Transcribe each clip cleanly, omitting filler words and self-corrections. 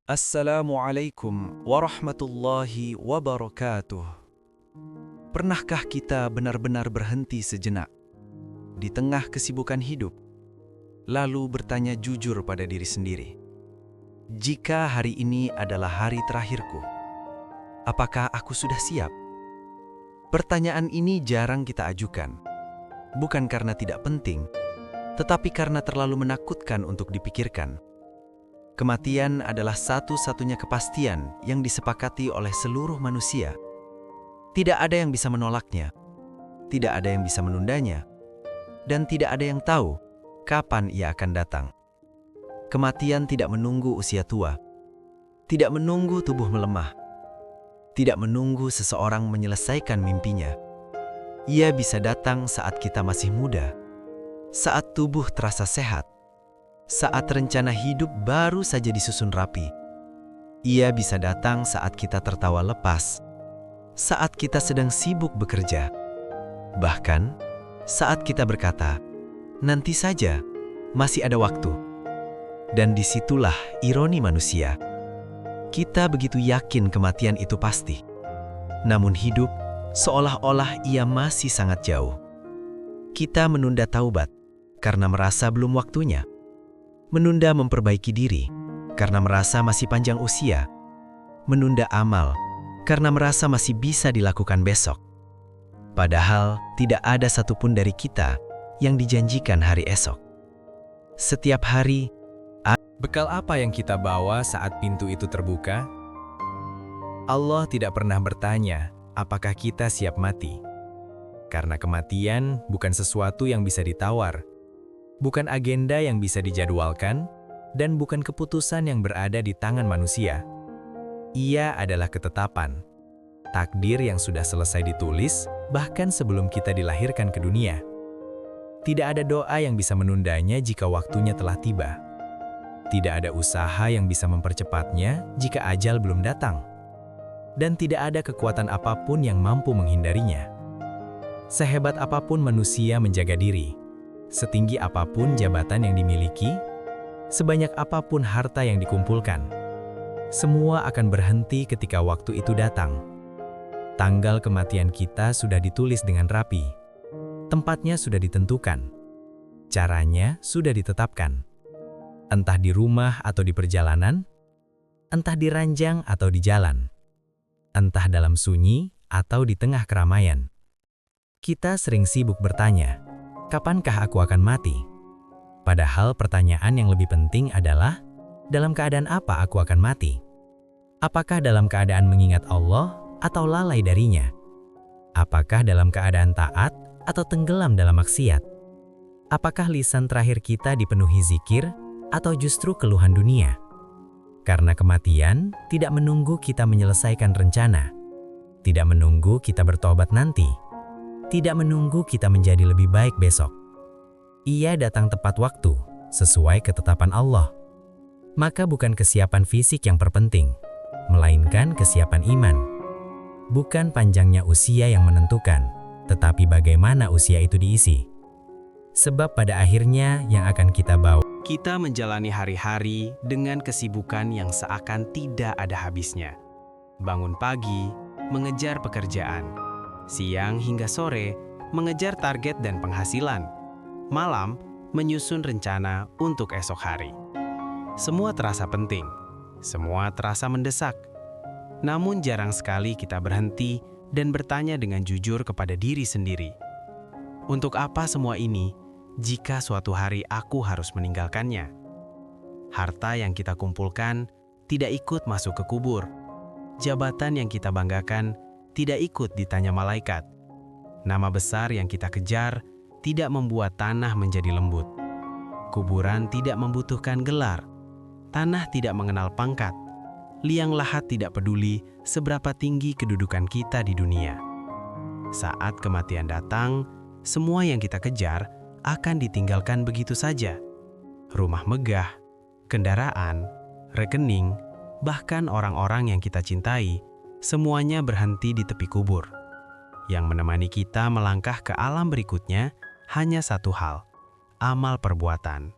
Assalamualaikum warahmatullahi wabarakatuh. Pernahkah kita benar-benar berhenti sejenak di tengah kesibukan hidup, lalu bertanya jujur pada diri sendiri, jika hari ini adalah hari terakhirku, apakah aku sudah siap? Pertanyaan ini jarang kita ajukan, bukan karena tidak penting, tetapi karena terlalu menakutkan untuk dipikirkan. Kematian adalah satu-satunya kepastian yang disepakati oleh seluruh manusia. Tidak ada yang bisa menolaknya, tidak ada yang bisa menundanya, dan tidak ada yang tahu kapan ia akan datang. Kematian tidak menunggu usia tua, tidak menunggu tubuh melemah, tidak menunggu seseorang menyelesaikan mimpinya. Ia bisa datang saat kita masih muda, saat tubuh terasa sehat, saat rencana hidup baru saja disusun rapi. Ia bisa datang saat kita tertawa lepas, saat kita sedang sibuk bekerja, bahkan saat kita berkata, "Nanti saja, masih ada waktu." Dan disitulah ironi manusia. Kita begitu yakin kematian itu pasti, namun hidup seolah-olah ia masih sangat jauh. Kita menunda taubat karena merasa belum waktunya, menunda memperbaiki diri karena merasa masih panjang usia, menunda amal karena merasa masih bisa dilakukan besok. Padahal tidak ada satupun dari kita yang dijanjikan hari esok. Setiap hari, Bekal apa yang kita bawa saat pintu itu terbuka? Allah tidak pernah bertanya, apakah kita siap mati? Karena kematian bukan sesuatu yang bisa ditawar, bukan agenda yang bisa dijadwalkan, dan bukan keputusan yang berada di tangan manusia. Ia adalah ketetapan, takdir yang sudah selesai ditulis, bahkan sebelum kita dilahirkan ke dunia. Tidak ada doa yang bisa menundanya jika waktunya telah tiba. Tidak ada usaha yang bisa mempercepatnya jika ajal belum datang. Dan tidak ada kekuatan apapun yang mampu menghindarinya. Sehebat apapun manusia menjaga diri, setinggi apapun jabatan yang dimiliki, sebanyak apapun harta yang dikumpulkan, semua akan berhenti ketika waktu itu datang. Tanggal kematian kita sudah ditulis dengan rapi, tempatnya sudah ditentukan, caranya sudah ditetapkan. Entah di rumah atau di perjalanan, entah di ranjang atau di jalan, entah dalam sunyi atau di tengah keramaian. Kita sering sibuk bertanya, kapankah aku akan mati? Padahal pertanyaan yang lebih penting adalah, dalam keadaan apa aku akan mati? Apakah dalam keadaan mengingat Allah atau lalai darinya? Apakah dalam keadaan taat atau tenggelam dalam maksiat? Apakah lisan terakhir kita dipenuhi zikir atau justru keluhan dunia? Karena kematian tidak menunggu kita menyelesaikan rencana, tidak menunggu kita bertobat nanti, tidak menunggu kita menjadi lebih baik besok. Ia datang tepat waktu, sesuai ketetapan Allah. Maka bukan kesiapan fisik yang terpenting, melainkan kesiapan iman. Bukan panjangnya usia yang menentukan, tetapi bagaimana usia itu diisi. Sebab pada akhirnya yang akan kita bawa. Kita menjalani hari-hari dengan kesibukan yang seakan tidak ada habisnya. Bangun pagi, mengejar pekerjaan. Siang hingga sore, mengejar target dan penghasilan. Malam, menyusun rencana untuk esok hari. Semua terasa penting, semua terasa mendesak. Namun jarang sekali kita berhenti dan bertanya dengan jujur kepada diri sendiri. Untuk apa semua ini? Jika suatu hari aku harus meninggalkannya. Harta yang kita kumpulkan tidak ikut masuk ke kubur. Jabatan yang kita banggakan tidak ikut ditanya malaikat. Nama besar yang kita kejar tidak membuat tanah menjadi lembut. Kuburan tidak membutuhkan gelar. Tanah tidak mengenal pangkat. Liang lahat tidak peduli seberapa tinggi kedudukan kita di dunia. Saat kematian datang, semua yang kita kejar akan ditinggalkan begitu saja. Rumah megah, kendaraan, rekening, bahkan orang-orang yang kita cintai, semuanya berhenti di tepi kubur. Yang menemani kita melangkah ke alam berikutnya hanya satu hal, amal perbuatan.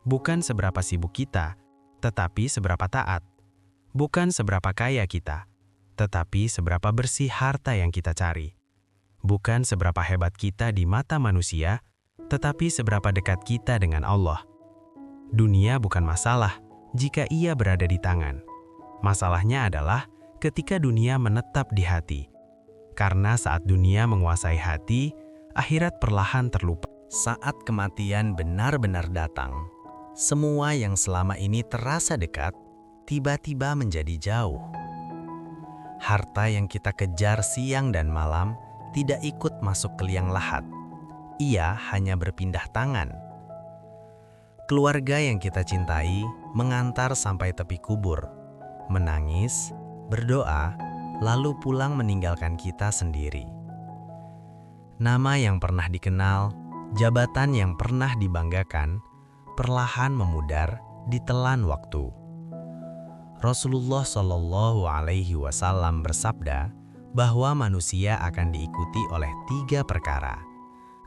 Bukan seberapa sibuk kita, tetapi seberapa taat. Bukan seberapa kaya kita, tetapi seberapa bersih harta yang kita cari. Bukan seberapa hebat kita di mata manusia, tetapi seberapa dekat kita dengan Allah. Dunia bukan masalah jika ia berada di tangan. Masalahnya adalah ketika dunia menetap di hati. Karena saat dunia menguasai hati, akhirat perlahan terlupa. Saat kematian benar-benar datang, semua yang selama ini terasa dekat, tiba-tiba menjadi jauh. Harta yang kita kejar siang dan malam tidak ikut masuk ke liang lahat. Ia hanya berpindah tangan. Keluarga yang kita cintai mengantar sampai tepi kubur, menangis, berdoa, lalu pulang meninggalkan kita sendiri. Nama yang pernah dikenal, jabatan yang pernah dibanggakan, perlahan memudar ditelan waktu. Rasulullah Shallallahu Alaihi Wasallam bersabda bahwa manusia akan diikuti oleh 3 perkara: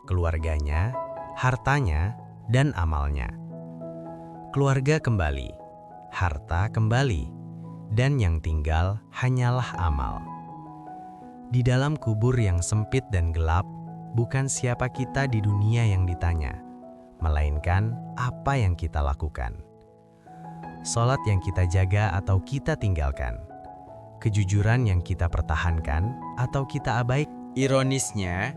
keluarganya, hartanya, dan amalnya. Keluarga kembali, harta kembali, dan yang tinggal hanyalah amal. Di dalam kubur yang sempit dan gelap, bukan siapa kita di dunia yang ditanya, melainkan apa yang kita lakukan. Salat yang kita jaga atau kita tinggalkan, kejujuran yang kita pertahankan atau kita abaikan. Ironisnya,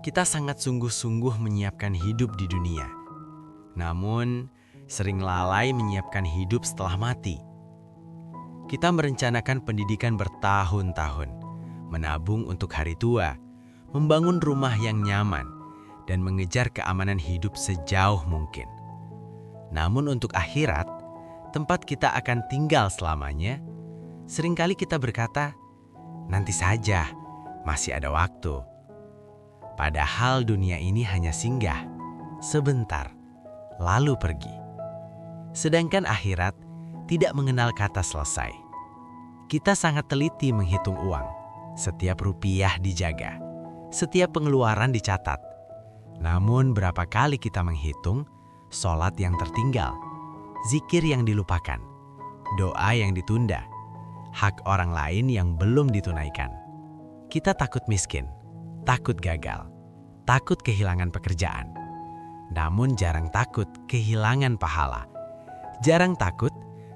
kita sangat sungguh-sungguh menyiapkan hidup di dunia. Namun, sering lalai menyiapkan hidup setelah mati. Kita merencanakan pendidikan bertahun-tahun, menabung untuk hari tua, membangun rumah yang nyaman, dan mengejar keamanan hidup sejauh mungkin. Namun untuk akhirat, tempat kita akan tinggal selamanya, seringkali kita berkata, nanti saja, masih ada waktu. Padahal dunia ini hanya singgah, sebentar, lalu pergi. Sedangkan akhirat tidak mengenal kata selesai. Kita sangat teliti menghitung uang, setiap rupiah dijaga. Setiap pengeluaran dicatat. Namun berapa kali kita menghitung sholat yang tertinggal, zikir yang dilupakan, doa yang ditunda, hak orang lain yang belum ditunaikan. Kita takut miskin, takut gagal, takut kehilangan pekerjaan. Namun jarang takut kehilangan pahala. Jarang takut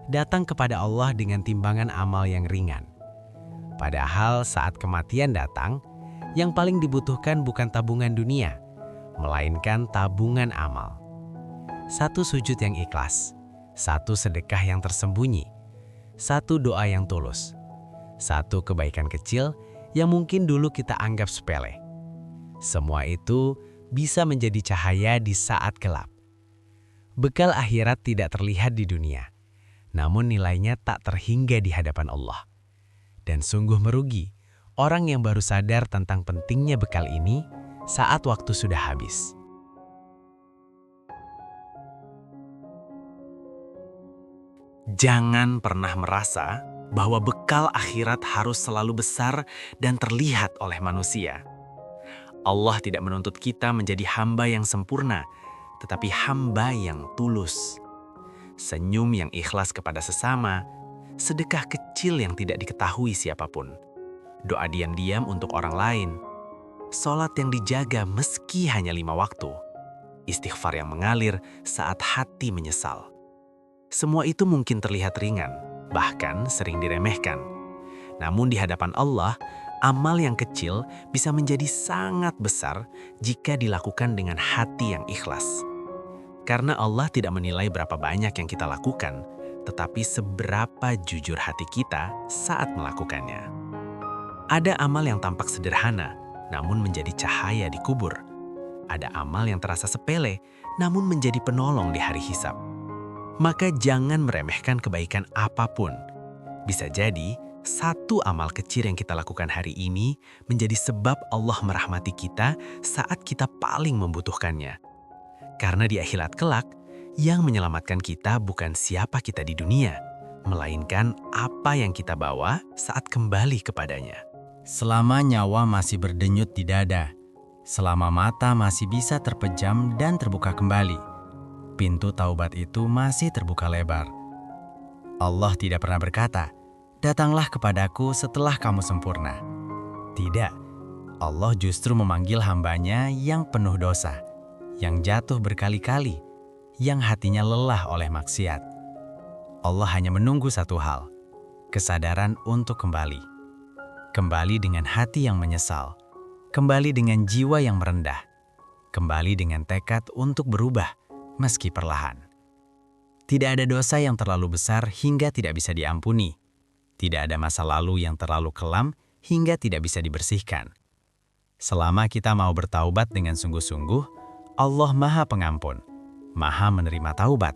datang kepada Allah dengan timbangan amal yang ringan. Padahal saat kematian datang, yang paling dibutuhkan bukan tabungan dunia, melainkan tabungan amal. 1 sujud yang ikhlas, 1 sedekah yang tersembunyi, 1 doa yang tulus, 1 kebaikan kecil yang mungkin dulu kita anggap sepele. Semua itu bisa menjadi cahaya di saat gelap. Bekal akhirat tidak terlihat di dunia, namun nilainya tak terhingga di hadapan Allah. Dan sungguh merugi orang yang baru sadar tentang pentingnya bekal ini saat waktu sudah habis. Jangan pernah merasa bahwa bekal akhirat harus selalu besar dan terlihat oleh manusia. Allah tidak menuntut kita menjadi hamba yang sempurna, tetapi hamba yang tulus. Senyum yang ikhlas kepada sesama, sedekah kecil yang tidak diketahui siapapun, doa diam-diam untuk orang lain, sholat yang dijaga meski hanya 5 waktu, istighfar yang mengalir saat hati menyesal. Semua itu mungkin terlihat ringan, bahkan sering diremehkan. Namun di hadapan Allah, amal yang kecil bisa menjadi sangat besar jika dilakukan dengan hati yang ikhlas. Karena Allah tidak menilai berapa banyak yang kita lakukan, tetapi seberapa jujur hati kita saat melakukannya. Ada amal yang tampak sederhana, namun menjadi cahaya di kubur. Ada amal yang terasa sepele, namun menjadi penolong di hari hisab. Maka jangan meremehkan kebaikan apapun. Bisa jadi, 1 amal kecil yang kita lakukan hari ini menjadi sebab Allah merahmati kita saat kita paling membutuhkannya. Karena di akhirat kelak, yang menyelamatkan kita bukan siapa kita di dunia, melainkan apa yang kita bawa saat kembali kepadanya. Selama nyawa masih berdenyut di dada, selama mata masih bisa terpejam dan terbuka kembali, pintu taubat itu masih terbuka lebar. Allah tidak pernah berkata, datanglah kepadaku setelah kamu sempurna. Tidak, Allah justru memanggil hambanya yang penuh dosa, yang jatuh berkali-kali, yang hatinya lelah oleh maksiat. Allah hanya menunggu satu hal, kesadaran untuk kembali. Kembali dengan hati yang menyesal, kembali dengan jiwa yang merendah, kembali dengan tekad untuk berubah meski perlahan. Tidak ada dosa yang terlalu besar hingga tidak bisa diampuni. Tidak ada masa lalu yang terlalu kelam hingga tidak bisa dibersihkan. Selama kita mau bertaubat dengan sungguh-sungguh, Allah Maha Pengampun, Maha menerima taubat.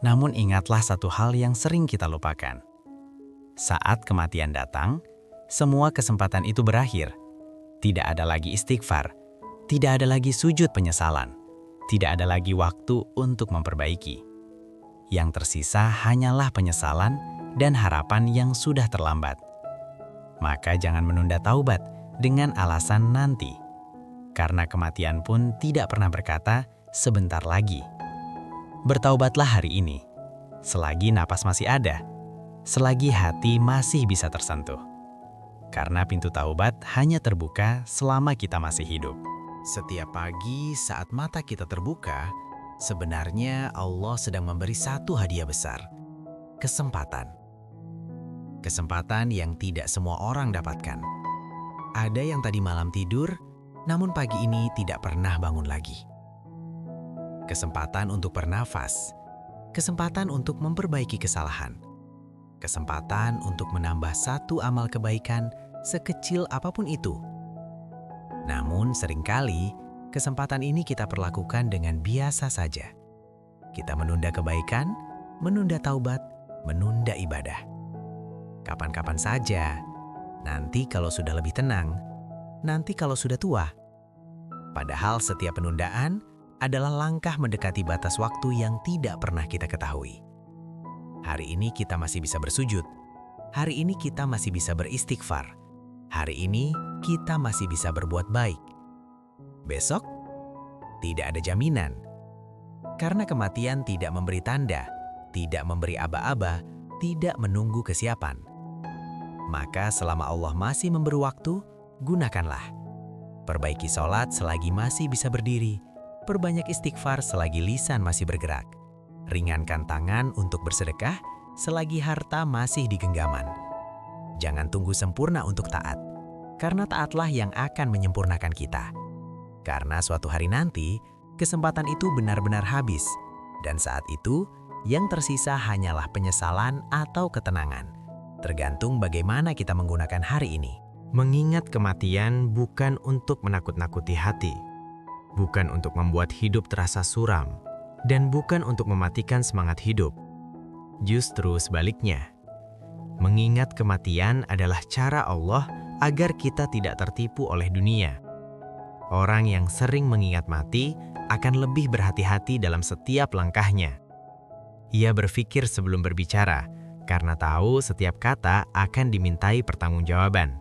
Namun ingatlah satu hal yang sering kita lupakan. Saat kematian datang, semua kesempatan itu berakhir. Tidak ada lagi istighfar, tidak ada lagi sujud penyesalan, tidak ada lagi waktu untuk memperbaiki. Yang tersisa hanyalah penyesalan dan harapan yang sudah terlambat. Maka jangan menunda taubat dengan alasan nanti. Karena kematian pun tidak pernah berkata sebentar lagi. Bertaubatlah hari ini, selagi napas masih ada, selagi hati masih bisa tersentuh. Karena pintu taubat hanya terbuka selama kita masih hidup. Setiap pagi saat mata kita terbuka, sebenarnya Allah sedang memberi satu hadiah besar, kesempatan. Kesempatan yang tidak semua orang dapatkan. Ada yang tadi malam tidur, namun pagi ini tidak pernah bangun lagi. Kesempatan untuk bernafas, kesempatan untuk memperbaiki kesalahan, kesempatan untuk menambah satu amal kebaikan sekecil apapun itu. Namun seringkali, kesempatan ini kita perlakukan dengan biasa saja. Kita menunda kebaikan, menunda taubat, menunda ibadah. Kapan-kapan saja, nanti kalau sudah lebih tenang, nanti kalau sudah tua. Padahal setiap penundaan adalah langkah mendekati batas waktu yang tidak pernah kita ketahui. Hari ini kita masih bisa bersujud. Hari ini kita masih bisa beristighfar. Hari ini kita masih bisa berbuat baik. Besok, tidak ada jaminan. Karena kematian tidak memberi tanda, tidak memberi aba-aba, tidak menunggu kesiapan. Maka selama Allah masih memberi waktu, gunakanlah. Perbaiki sholat selagi masih bisa berdiri. Perbanyak istighfar selagi lisan masih bergerak. Ringankan tangan untuk bersedekah selagi harta masih di genggaman. Jangan tunggu sempurna untuk taat, karena taatlah yang akan menyempurnakan kita. Karena suatu hari nanti, kesempatan itu benar-benar habis. Dan saat itu, yang tersisa hanyalah penyesalan atau ketenangan. Tergantung bagaimana kita menggunakan hari ini. Mengingat kematian bukan untuk menakut-nakuti hati, bukan untuk membuat hidup terasa suram, dan bukan untuk mematikan semangat hidup. Justru sebaliknya, mengingat kematian adalah cara Allah agar kita tidak tertipu oleh dunia. Orang yang sering mengingat mati akan lebih berhati-hati dalam setiap langkahnya. Ia berpikir sebelum berbicara, karena tahu setiap kata akan dimintai pertanggungjawaban.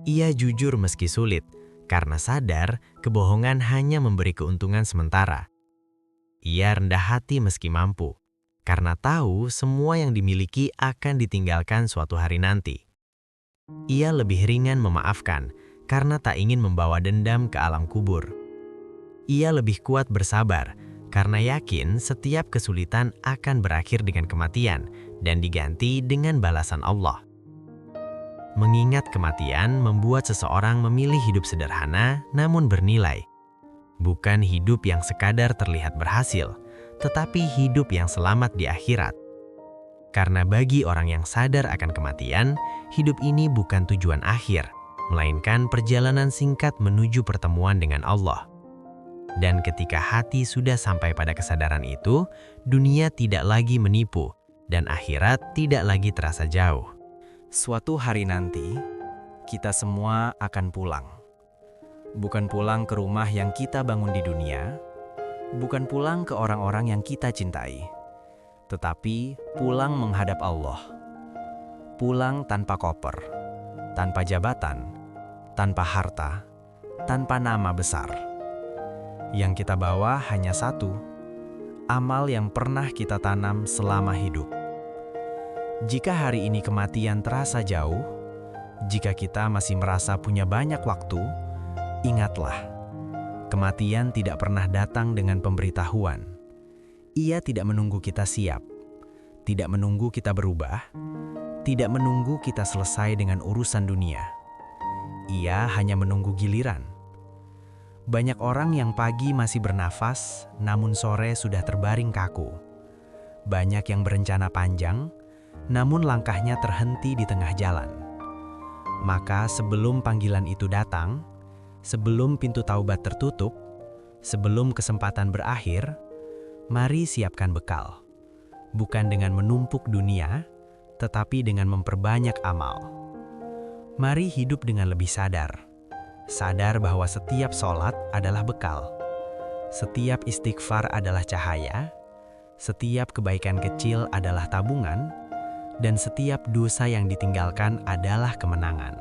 Ia jujur meski sulit, karena sadar kebohongan hanya memberi keuntungan sementara. Ia rendah hati meski mampu, karena tahu semua yang dimiliki akan ditinggalkan suatu hari nanti. Ia lebih ringan memaafkan, karena tak ingin membawa dendam ke alam kubur. Ia lebih kuat bersabar, karena yakin setiap kesulitan akan berakhir dengan kematian dan diganti dengan balasan Allah. Mengingat kematian membuat seseorang memilih hidup sederhana namun bernilai. Bukan hidup yang sekadar terlihat berhasil, tetapi hidup yang selamat di akhirat. Karena bagi orang yang sadar akan kematian, hidup ini bukan tujuan akhir, melainkan perjalanan singkat menuju pertemuan dengan Allah. Dan ketika hati sudah sampai pada kesadaran itu, dunia tidak lagi menipu, dan akhirat tidak lagi terasa jauh. Suatu hari nanti, kita semua akan pulang. Bukan pulang ke rumah yang kita bangun di dunia, bukan pulang ke orang-orang yang kita cintai, tetapi pulang menghadap Allah. Pulang tanpa koper, tanpa jabatan, tanpa harta, tanpa nama besar. Yang kita bawa hanya satu, amal yang pernah kita tanam selama hidup. Jika hari ini kematian terasa jauh, jika kita masih merasa punya banyak waktu, ingatlah, kematian tidak pernah datang dengan pemberitahuan. Ia tidak menunggu kita siap, tidak menunggu kita berubah, tidak menunggu kita selesai dengan urusan dunia. Ia hanya menunggu giliran. Banyak orang yang pagi masih bernafas, namun sore sudah terbaring kaku. Banyak yang berencana panjang, namun langkahnya terhenti di tengah jalan. Maka sebelum panggilan itu datang, sebelum pintu taubat tertutup, sebelum kesempatan berakhir, mari siapkan bekal. Bukan dengan menumpuk dunia, tetapi dengan memperbanyak amal. Mari hidup dengan lebih sadar. Sadar bahwa setiap sholat adalah bekal. Setiap istighfar adalah cahaya. Setiap kebaikan kecil adalah tabungan. Dan setiap dosa yang ditinggalkan adalah kemenangan.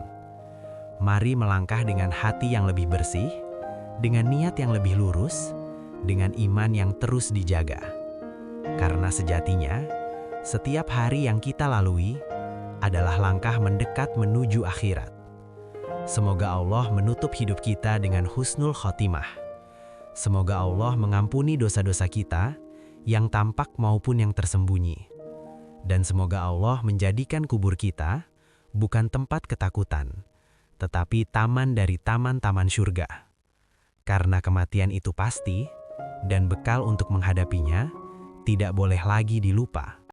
Mari melangkah dengan hati yang lebih bersih, dengan niat yang lebih lurus, dengan iman yang terus dijaga. Karena sejatinya, setiap hari yang kita lalui adalah langkah mendekat menuju akhirat. Semoga Allah menutup hidup kita dengan husnul khotimah. Semoga Allah mengampuni dosa-dosa kita yang tampak maupun yang tersembunyi. Dan semoga Allah menjadikan kubur kita bukan tempat ketakutan, tetapi taman dari taman-taman surga. Karena kematian itu pasti, dan bekal untuk menghadapinya tidak boleh lagi dilupa.